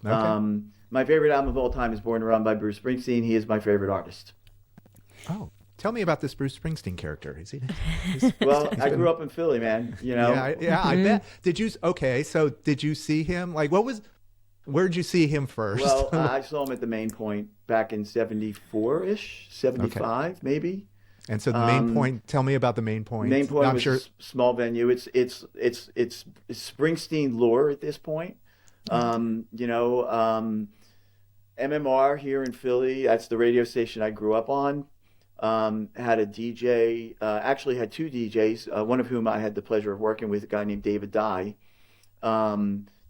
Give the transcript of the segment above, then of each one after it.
Okay. My favorite album of all time is Born to Run by Bruce Springsteen. He is my favorite artist. Oh, tell me about this Bruce Springsteen character. Well, I grew up in Philly, man. You know. Yeah, I bet. Okay, so did you see him? Like, where'd you see him first? Well, I saw him at the Main Point back in 74-ish, 75 maybe. And so the Main Point, tell me about the Main Point. Main Point was a small venue. It's Springsteen lore at this point. MMR here in Philly, that's the radio station I grew up on, had a DJ, actually had two DJs, one of whom I had the pleasure of working with, a guy named David Dye.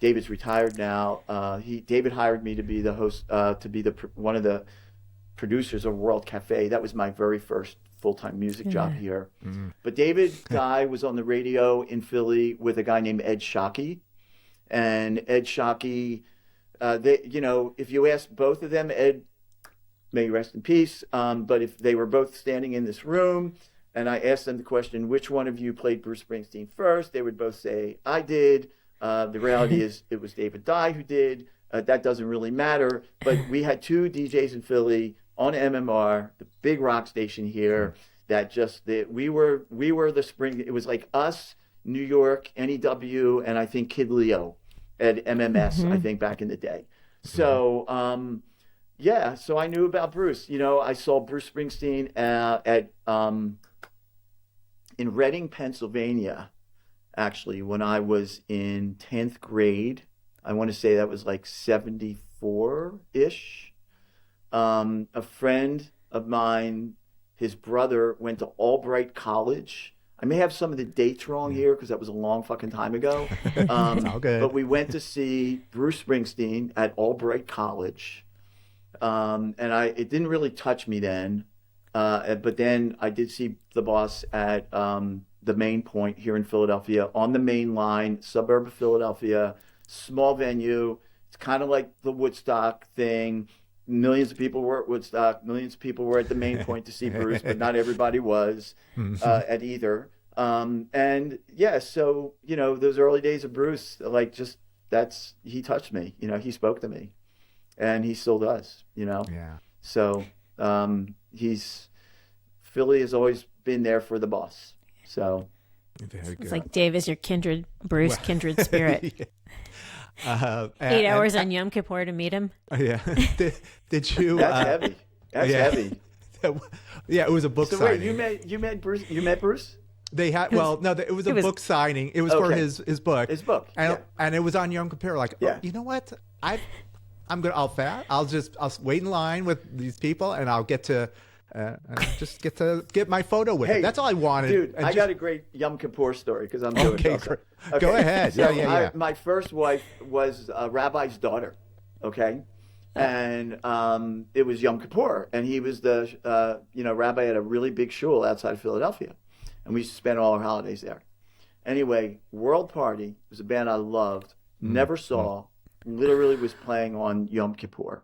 David's retired now. David hired me to be the host, to be one of the producers of World Cafe. That was my very first full-time music job here. Mm-hmm. But David Dye was on the radio in Philly with a guy named Ed Shockey. And Ed Shockey, if you ask both of them, Ed, may rest in peace, but if they were both standing in this room and I asked them the question, which one of you played Bruce Springsteen first, they would both say, I did. The reality is it was David Dye who did. That doesn't really matter. But we had two DJs in Philly on MMR, the big rock station here, we were the spring. It was like us, New York, NEW, and I think Kid Leo at MMS, I think back in the day. So, so I knew about Bruce. You know, I saw Bruce Springsteen in Reading, Pennsylvania, actually, when I was in 10th grade. I want to say that was like 74-ish. A friend of mine, his brother went to Albright College. I may have some of the dates wrong here because that was a long fucking time ago. All good. But we went to see Bruce Springsteen at Albright College. And it didn't really touch me then. But then I did see the boss at the Main Point here in Philadelphia on the main line, suburb of Philadelphia, small venue. It's kind of like the Woodstock thing. Millions of people were at Woodstock. Millions of people were at the Main Point to see Bruce, but not everybody was at either. And yeah, so, you know, those early days of Bruce, like he touched me, you know, he spoke to me and he still does, you know? Yeah. So Philly has always been there for the boss. So. Very good. It's like Dave is your kindred, Bruce, kindred spirit. Yeah. 8 hours on Yom Kippur to meet him. Yeah. Did you? That's heavy. That's heavy. Yeah, it was a book signing. Wait, you met Bruce? You met Bruce? They had it was a book signing. It was for his book. His book. And it was on Yom Kippur. Like, you know what? I'll wait in line with these people, and I'll get to get my photo with it. That's all I wanted. Dude, I got a great Yom Kippur story because I'm doing okay. Go ahead. So my first wife was a rabbi's daughter. Okay. And it was Yom Kippur, and he was the rabbi at a really big shul outside of Philadelphia, and we used to spend all our holidays there. Anyway, World Party was a band I loved, never saw, literally was playing on Yom Kippur.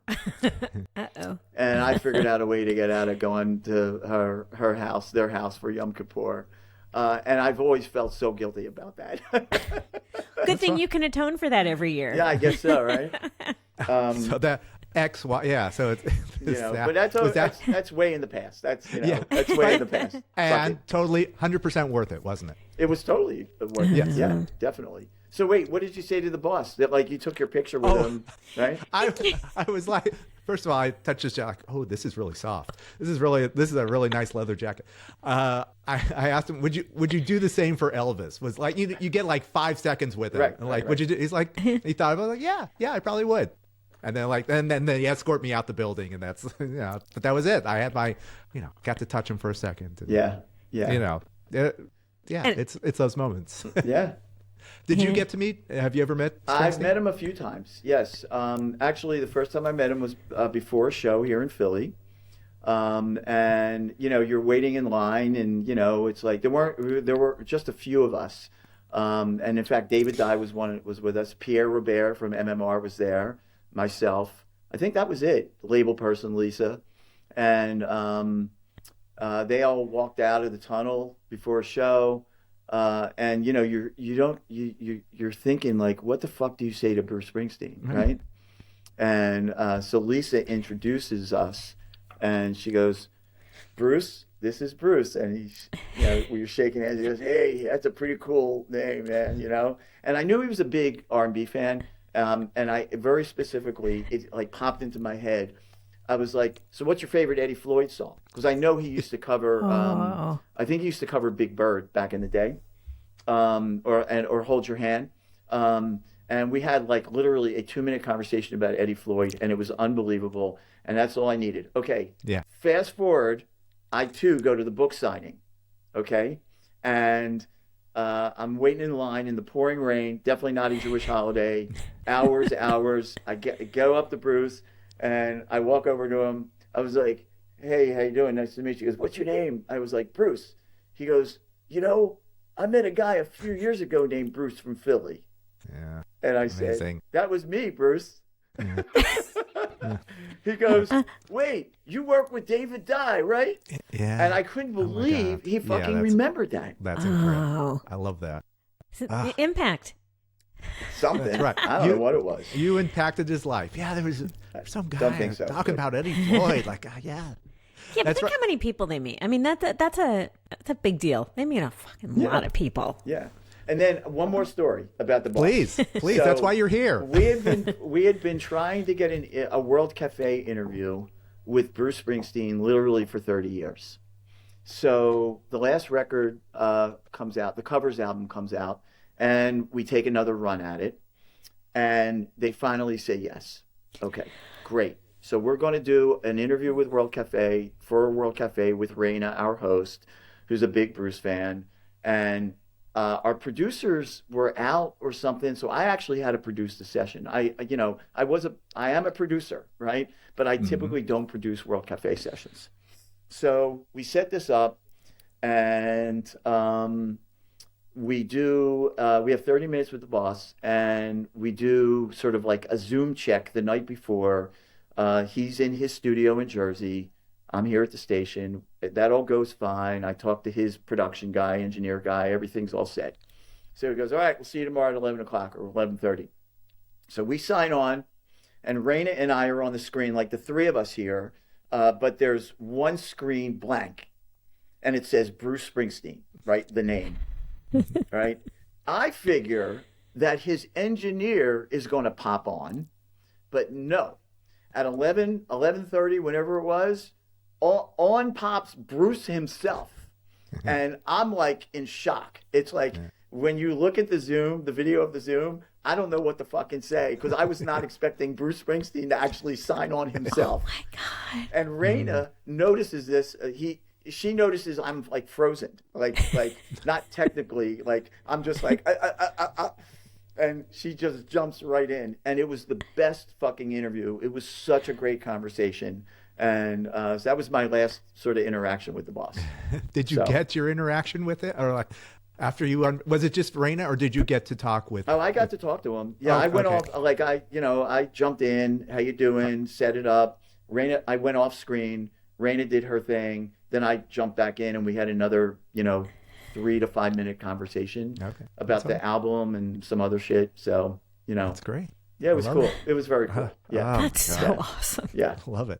Uh-oh. And I figured out a way to get out of going to her house, their house for Yom Kippur. And I've always felt so guilty about that. Good thing you can atone for that every year. Yeah, I guess so, right? So that XY, yeah. So it's but that's way in the past. That's that's way in the past. And totally 100% worth it, wasn't it? It was totally worth it. Yes. Yeah, definitely. So wait, what did you say to the boss? That like you took your picture with him, right? I was like, first of all, I touched his jacket. Oh, this is really soft. This is a really nice leather jacket. I asked him, would you do the same for Elvis? Was like you get like 5 seconds with him. Right, and like, right. would you do? He's like, he thought about it, like, yeah, I probably would. And then he escort me out the building, and that's but that was it. I had my got to touch him for a second. And, Yeah. It's those moments. Yeah. Did you get to meet? Have you ever met Springsteen? I've met him a few times. Yes. Actually, the first time I met him was before a show here in Philly. And you're waiting in line, and it's like there were just a few of us. And in fact, David Dye was with us. Pierre Robert from MMR was there. Myself. I think that was it. The label person, Lisa, and they all walked out of the tunnel before a show. And you're thinking like, what the fuck do you say to Bruce Springsteen, right? And so Lisa introduces us, and she goes, Bruce, this is Bruce. And we were shaking hands. He goes, hey, that's a pretty cool name, man, And I knew he was a big R&B fan. And I very specifically, it like popped into my head. I was like, so what's your favorite Eddie Floyd song? Because I know he used to cover, I think he used to cover Big Bird back in the day, or Hold Your Hand. And we had like literally a 2-minute conversation about Eddie Floyd, and it was unbelievable. And that's all I needed. Okay. Yeah. Fast forward, I too go to the book signing. Okay. And I'm waiting in line in the pouring rain, definitely not a Jewish holiday, hours. I go up to Bruce, and I walk over to him. I was like, hey, how you doing? Nice to meet you. He goes, what's your name? I was like, Bruce. He goes, I met a guy a few years ago named Bruce from Philly. Yeah. And I Amazing. said, that was me, Bruce. Yeah. He goes, wait, you work with David Dye, right? Yeah. And I couldn't believe he fucking remembered that. That's incredible. I love that. Impact. Something. That's right. I don't know what it was. You impacted his life. Yeah, there was some guy talking about Eddie Floyd. Like, yeah. Yeah, but think how many people they meet. I mean, that's a big deal. They meet a fucking lot of people. Yeah. And then one more story about the boss. Please, so that's why you're here. we had been trying to get a World Cafe interview with Bruce Springsteen literally for 30 years. So the last record comes out, the Covers album comes out, and we take another run at it, and they finally say yes. Okay, great. So we're going to do an interview with World Cafe with Raina, our host, who's a big Bruce fan, and our producers were out or something, so I actually had to produce the session. I am a producer, right? But I typically don't produce World Cafe sessions. So we set this up, and we have 30 minutes with the boss, and we do sort of like a Zoom check the night before. He's in his studio in Jersey. I'm here at the station. That all goes fine. I talk to his production guy, engineer guy. Everything's all set. So he goes, all right, we'll see you tomorrow at 11 o'clock or 11:30. So we sign on, and Raina and I are on the screen, like the three of us here, but there's one screen blank, and it says Bruce Springsteen, right? The name, right? I figure that his engineer is going to pop on, but no. At 11:30, whenever it was, on pops Bruce himself. And I'm like in shock. It's like when you look at the video of the Zoom, I don't know what to fucking say because I was not expecting Bruce Springsteen to actually sign on himself. Oh my God. And Raina notices this. She notices I'm like frozen, like not technically, like I'm just like, and she just jumps right in. And it was the best fucking interview. It was such a great conversation. And so that was my last sort of interaction with the boss. Did you get your interaction with it? Or like after was it just Raina or did you get to talk with? Oh, I got to talk to him. Yeah, I went off, like I jumped in, how you doing, set it up. Raina, I went off screen. Raina did her thing. Then I jumped back in and we had another, 3 to 5 minute conversation about the album and some other shit. So, That's great. Yeah, it was cool. It was very cool. Yeah. That's so awesome. Yeah. Love it.